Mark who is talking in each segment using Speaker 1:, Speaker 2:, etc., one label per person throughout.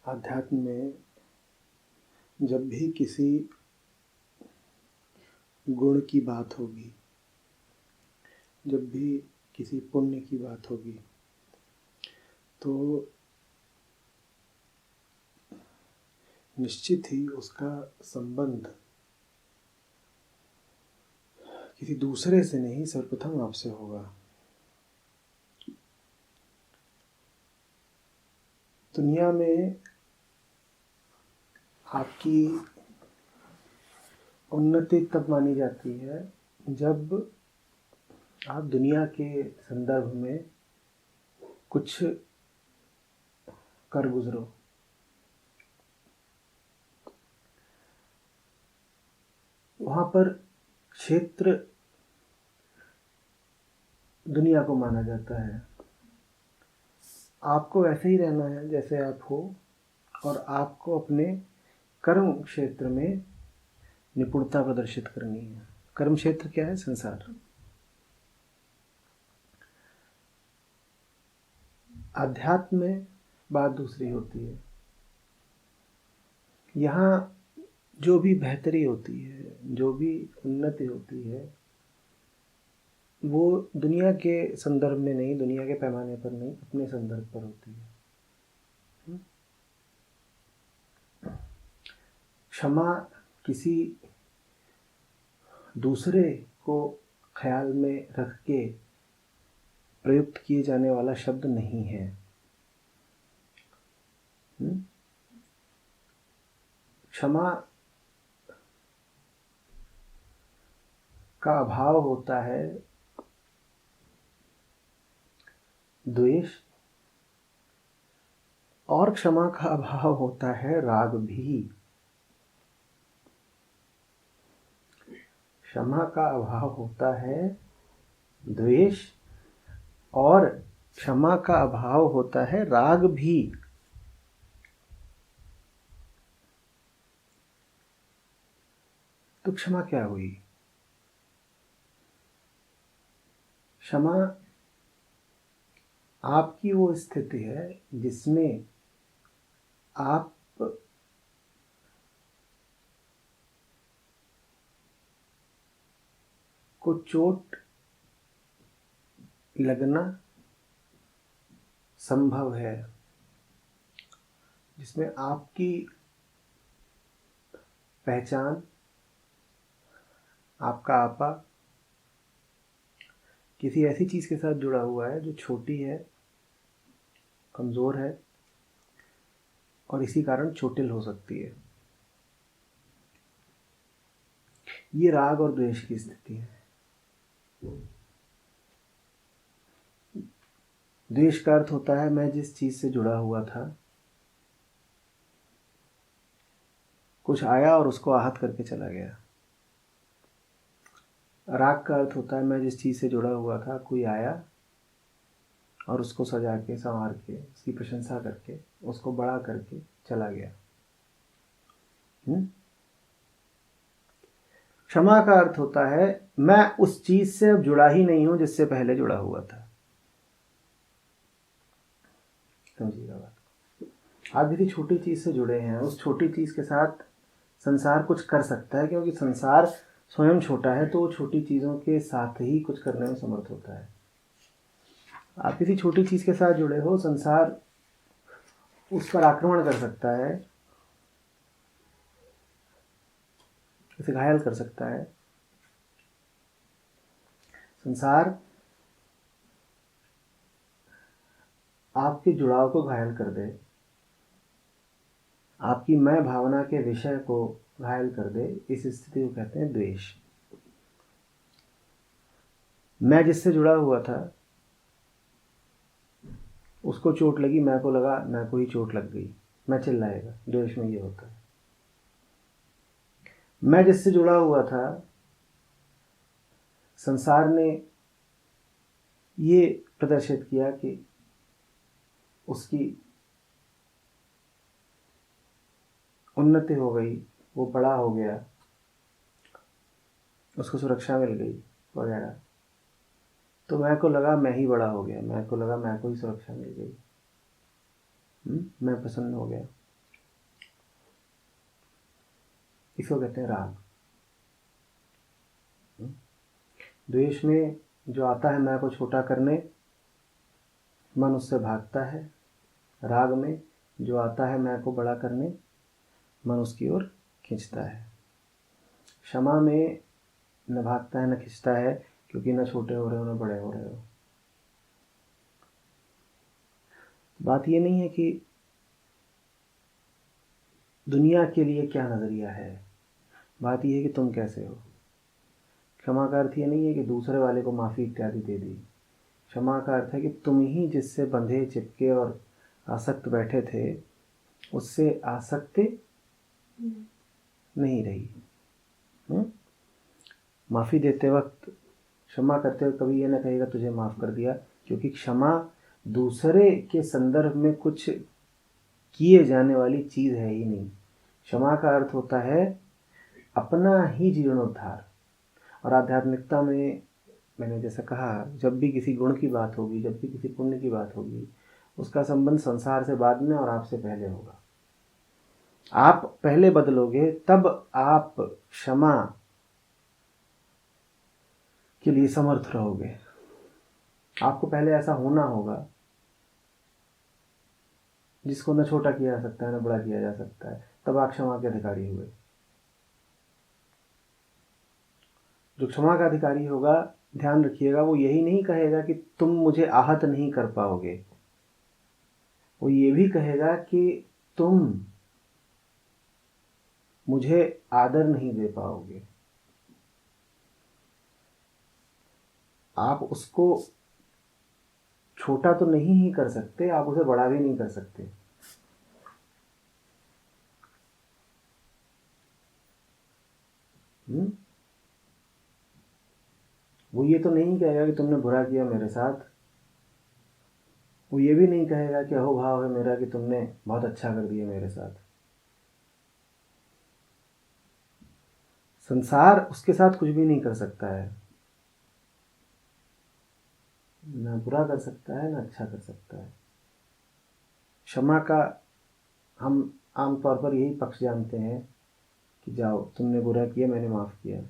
Speaker 1: आध्यात्म में जब भी किसी गुण की बात होगी, जब भी किसी पुण्य की बात होगी, तो निश्चित ही उसका संबंध किसी दूसरे से नहीं, सर्वप्रथम आपसे होगा। दुनिया में आपकी उन्नति तब मानी जाती है जब आप दुनिया के संदर्भ में कुछ कर गुजरो। वहाँ पर क्षेत्र दुनिया को माना जाता है। आपको ऐसे ही रहना है जैसे आप हो, और आपको अपने कर्म क्षेत्र में निपुणता प्रदर्शित करनी है। कर्म क्षेत्र क्या है? संसार। अध्यात्म में बात दूसरी होती है। यहाँ जो भी बेहतरी होती है, जो भी उन्नति होती है, वो दुनिया के संदर्भ में नहीं, दुनिया के पैमाने पर नहीं, अपने संदर्भ पर होती है। क्षमा किसी दूसरे को ख्याल में रख के प्रयुक्त किए जाने वाला शब्द नहीं है। क्षमा का अभाव होता है द्वेष, और क्षमा का अभाव होता है राग भी। क्षमा का अभाव होता है द्वेष, और क्षमा का अभाव होता है राग भी। तो क्षमा क्या हुई? क्षमा आपकी वो स्थिति है जिसमें आप को चोट लगना संभव है, जिसमें आपकी पहचान, आपका आपा किसी ऐसी चीज़ के साथ जुड़ा हुआ है जो छोटी है, कमज़ोर है, और इसी कारण चोटिल हो सकती है। ये राग और द्वेष की स्थिति है। द्वेष का अर्थ होता है मैं जिस चीज़ से जुड़ा हुआ था, कुछ आया और उसको आहत करके चला गया। राग का अर्थ होता है मैं जिस चीज़ से जुड़ा हुआ था, कोई आया और उसको सजा के, संवार के, उसकी प्रशंसा करके, उसको बड़ा करके चला गया। क्षमा का अर्थ होता है मैं उस चीज़ से अब जुड़ा ही नहीं हूं जिससे पहले जुड़ा हुआ था। समझिएगा बात। आप किसी छोटी चीज़ से जुड़े हैं, उस छोटी चीज़ के साथ संसार कुछ कर सकता है, क्योंकि संसार स्वयं छोटा है, तो वो छोटी चीज़ों के साथ ही कुछ करने में समर्थ होता है। आप किसी छोटी चीज़ के साथ जुड़े हो, संसार उस पर आक्रमण कर सकता है, उसे घायल कर सकता है। संसार आपके जुड़ाव को घायल कर दे, आपकी मैं भावना के विषय को घायल कर दे, इस स्थिति को कहते हैं द्वेष। मैं जिससे जुड़ा हुआ था उसको चोट लगी, मैं को लगा मैं को ही चोट लग गई, मैं चिल्लाएगा। द्वेष में ये होता है। मैं जिससे जुड़ा हुआ था, संसार ने ये प्रदर्शित किया कि उसकी उन्नति हो गई, वो बड़ा हो गया, उसको सुरक्षा मिल गई वगैरह, तो मैं को लगा मैं ही बड़ा हो गया, मैं को लगा मैं को ही सुरक्षा मिल गई, मैं प्रसन्न हो गया। इसको कहते हैं राग। द्वेष में जो आता है मैं को छोटा करने, मन उससे भागता है। राग में जो आता है मैं को बड़ा करने, मन उसकी ओर खींचता है। क्षमा में न भागता है न खींचता है, क्योंकि न छोटे हो रहे हो न बड़े हो रहे हो। बात ये नहीं है कि दुनिया के लिए क्या नज़रिया है, बात ये है कि तुम कैसे हो। क्षमा का अर्थ ये नहीं है कि दूसरे वाले को माफ़ी इत्यादि दे दी। क्षमा का अर्थ है कि तुम ही जिससे बंधे चिपके और आसक्त बैठे थे, उससे आसक्ति नहीं रही। माफ़ी देते वक्त, क्षमा करते वक्त कभी ये ना कहेगा तुझे माफ़ कर दिया, क्योंकि क्षमा दूसरे के संदर्भ में कुछ किए जाने वाली चीज़ है ही नहीं। क्षमा का अर्थ होता है अपना ही जीर्णोद्धार। और आध्यात्मिकता में मैंने जैसा कहा, जब भी किसी गुण की बात होगी, जब भी किसी पुण्य की बात होगी, उसका संबंध संसार से बाद में और आपसे पहले होगा। आप पहले बदलोगे तब आप क्षमा के लिए समर्थ रहोगे। आपको पहले ऐसा होना होगा जिसको न छोटा किया जा सकता है न बड़ा किया जा सकता है, तब आप क्षमा के अधिकारी हुए। जो क्षमा का अधिकारी होगा, ध्यान रखिएगा, वो यही नहीं कहेगा कि तुम मुझे आहत नहीं कर पाओगे, वो ये भी कहेगा कि तुम मुझे आदर नहीं दे पाओगे। आप उसको छोटा तो नहीं ही कर सकते, आप उसे बड़ा भी नहीं कर सकते। वो ये तो नहीं कहेगा कि तुमने बुरा किया मेरे साथ, वो ये भी नहीं कहेगा कि अहो भाव है मेरा कि तुमने बहुत अच्छा कर दिया मेरे साथ। संसार उसके साथ कुछ भी नहीं कर सकता है, ना बुरा कर सकता है ना अच्छा कर सकता है। क्षमा का हम आमतौर पर यही पक्ष जानते हैं कि जाओ तुमने बुरा किया, मैंने माफ़ किया।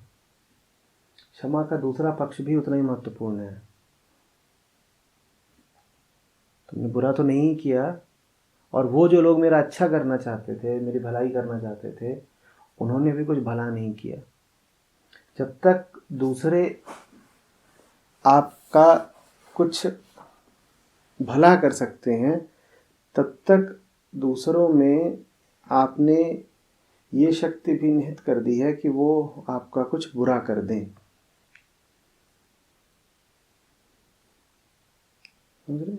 Speaker 1: क्षमा का दूसरा पक्ष भी उतना ही महत्वपूर्ण है। तुमने बुरा तो नहीं किया, और वो जो लोग मेरा अच्छा करना चाहते थे, मेरी भलाई करना चाहते थे, उन्होंने भी कुछ भला नहीं किया। जब तक दूसरे आपका कुछ भला कर सकते हैं, तब तक दूसरों में आपने ये शक्ति भी निहित कर दी है कि वो आपका कुछ बुरा कर दें। समझ रहे?